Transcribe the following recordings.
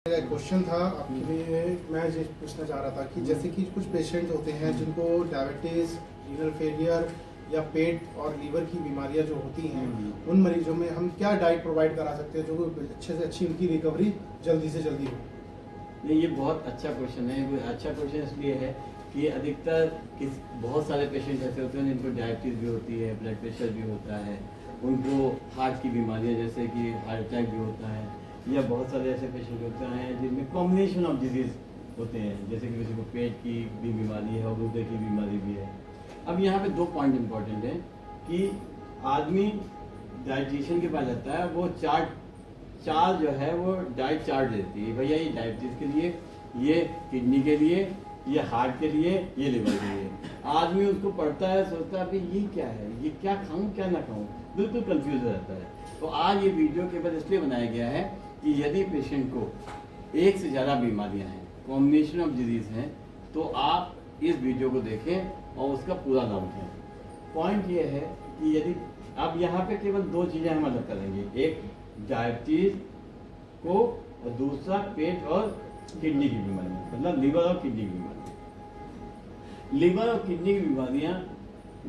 मेरा एक क्वेश्चन था आपके लिए। मैं ये पूछना चाह रहा था कि जैसे कि कुछ पेशेंट होते हैं जिनको डायबिटीज, रीनल फेलियर या पेट और लीवर की बीमारियां जो होती हैं, उन मरीजों में हम क्या डाइट प्रोवाइड करा सकते हैं जो अच्छे से अच्छी उनकी रिकवरी जल्दी से जल्दी हो? नहीं, ये बहुत अच्छा क्वेश्चन है। ये अच्छा क्वेश्चन इसलिए है कि अधिकतर बहुत सारे पेशेंट ऐसे होते हैं जिनको डायबिटीज़ भी होती है, ब्लड प्रेशर भी होता है, उनको हार्ट की बीमारियां जैसे कि हार्ट अटैक भी होता है, या बहुत सारे ऐसे पेशेंट होते हैं जिनमें कॉम्बिनेशन ऑफ डिजीज़ होते हैं, जैसे कि किसी को पेट की भी बीमारी है और गुर्दे की बीमारी भी है। अब यहाँ पे दो पॉइंट इम्पोर्टेंट है कि आदमी डाइटिशियन के पास जाता है, वो चार्ट जो है वो डाइट चार्ट देती है, भैया ये डायबिटीज़ के लिए, ये किडनी के लिए, ये हार्ट के लिए, ये लिवर के लिए। आदमी उसको पढ़ता है, सोचता है भाई ये क्या है, ये क्या खाऊं क्या ना खाऊं, बिल्कुल कंफ्यूज रहता है। तो आज ये वीडियो केवल इसलिए बनाया गया है कि यदि पेशेंट को एक से ज़्यादा बीमारियां हैं, कॉम्बिनेशन ऑफ डिजीज हैं, तो आप इस वीडियो को देखें और उसका पूरा लाभ उठाएं। पॉइंट ये है कि यदि अब यहाँ पे केवल दो चीज़ें हम अलग करेंगे, एक डायबिटीज को और दूसरा पेट और किडनी की बीमारियां, मतलब लीवर और किडनी की बीमारियां। लीवर और किडनी की बीमारियां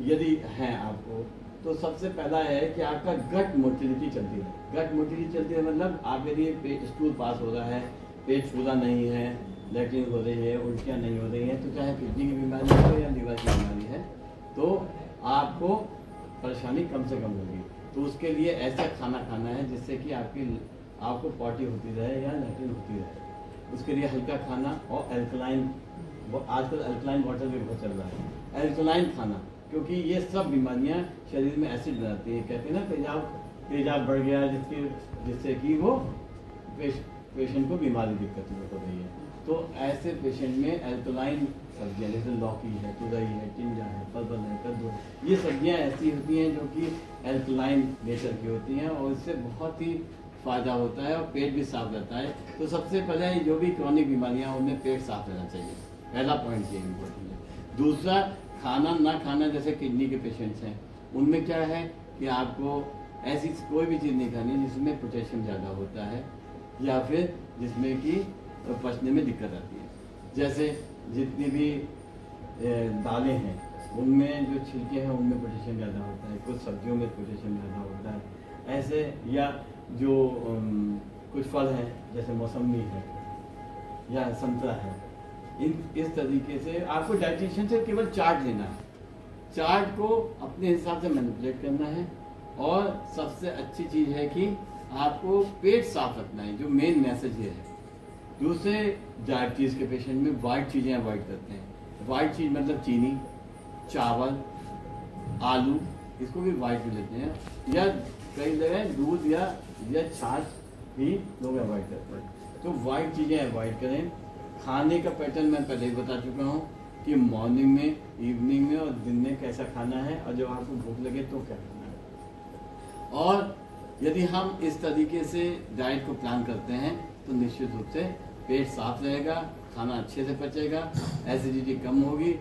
यदि हैं आपको, तो सबसे पहला है कि आपका गट मोटिलिटी चलती है। गट मोटिलिटी चलती है मतलब आप यदि स्टूल पास हो रहा है, पेट फूला नहीं है, लैट्रिन हो रही है, उल्टियाँ नहीं हो रही हैं, तो चाहे किडनी की बीमारी हो या लीवर की बीमारी है, तो आपको परेशानी कम से कम होगी। तो उसके लिए ऐसा खाना खाना है जिससे कि आपको पॉटी होती रहे या लैट्रिन होती रहे। उसके लिए हल्का खाना और एल्कलाइन, आजकल एल्कलाइन वाटर भी बहुत चल रहा है, एल्कलाइन खाना, क्योंकि ये सब बीमारियां शरीर में एसिड बनाती है। कहते हैं ना तेजाब बढ़ गया जिससे कि वो पेशेंट को बीमारी दिक्कत हो रही है। तो ऐसे पेशेंट में एल्कलाइन सब्जियां जैसे लौकी है, तुरई है, टिंडा है, परवल है, कद्दू, ये सब्जियां ऐसी होती हैं जो कि एल्कलाइन नेचर की होती हैं और इससे बहुत ही फ़ायदा होता है और पेट भी साफ रहता है। तो सबसे पहले जो भी क्रॉनिक बीमारियां उनमें पेट साफ रहना चाहिए, पहला पॉइंट ये इम्पोर्टेंट है। दूसरा, खाना ना खाना, जैसे किडनी के पेशेंट्स हैं, उनमें क्या है कि आपको ऐसी कोई भी चीज़ नहीं खानी जिसमें पोटेशियम ज़्यादा होता है या फिर जिसमें कि पचने में दिक्कत आती है। जैसे जितनी भी दालें हैं उनमें जो छिलके हैं उनमें पोटेशियम ज़्यादा होता है, कुछ सब्जियों में पोटेशियम ज़्यादा होता है ऐसे, या जो कुछ फल हैं जैसे मौसमी है या संतरा है, इस तरीके से आपको डाइटिशियन से केवल चार्ट लेना है, चार्ट को अपने हिसाब से मैनिपुलेट करना है। और सबसे अच्छी चीज़ है कि आपको पेट साफ रखना है, जो मेन मैसेज ये है। दूसरे डायबिटीज़ के पेशेंट में वाइट चीज़ें अवॉइड करते हैं। वाइट चीज़ मतलब चीनी, चावल, आलू, इसको भी वाइट में लेते हैं, या कई जगह दूध या छाछ भी लोग अवॉइड करते हैं। तो वाइट चीज़ें अवॉइड करें। खाने का पैटर्न मैं पहले ही बता चुका हूँ कि मॉर्निंग में, इवनिंग में और दिन में कैसा खाना है, और जब आपको भूख लगे तो क्या खाना है। और यदि हम इस तरीके से डाइट को प्लान करते हैं तो निश्चित रूप से पेट साफ रहेगा, खाना अच्छे से पचेगा, एसिडिटी कम होगी।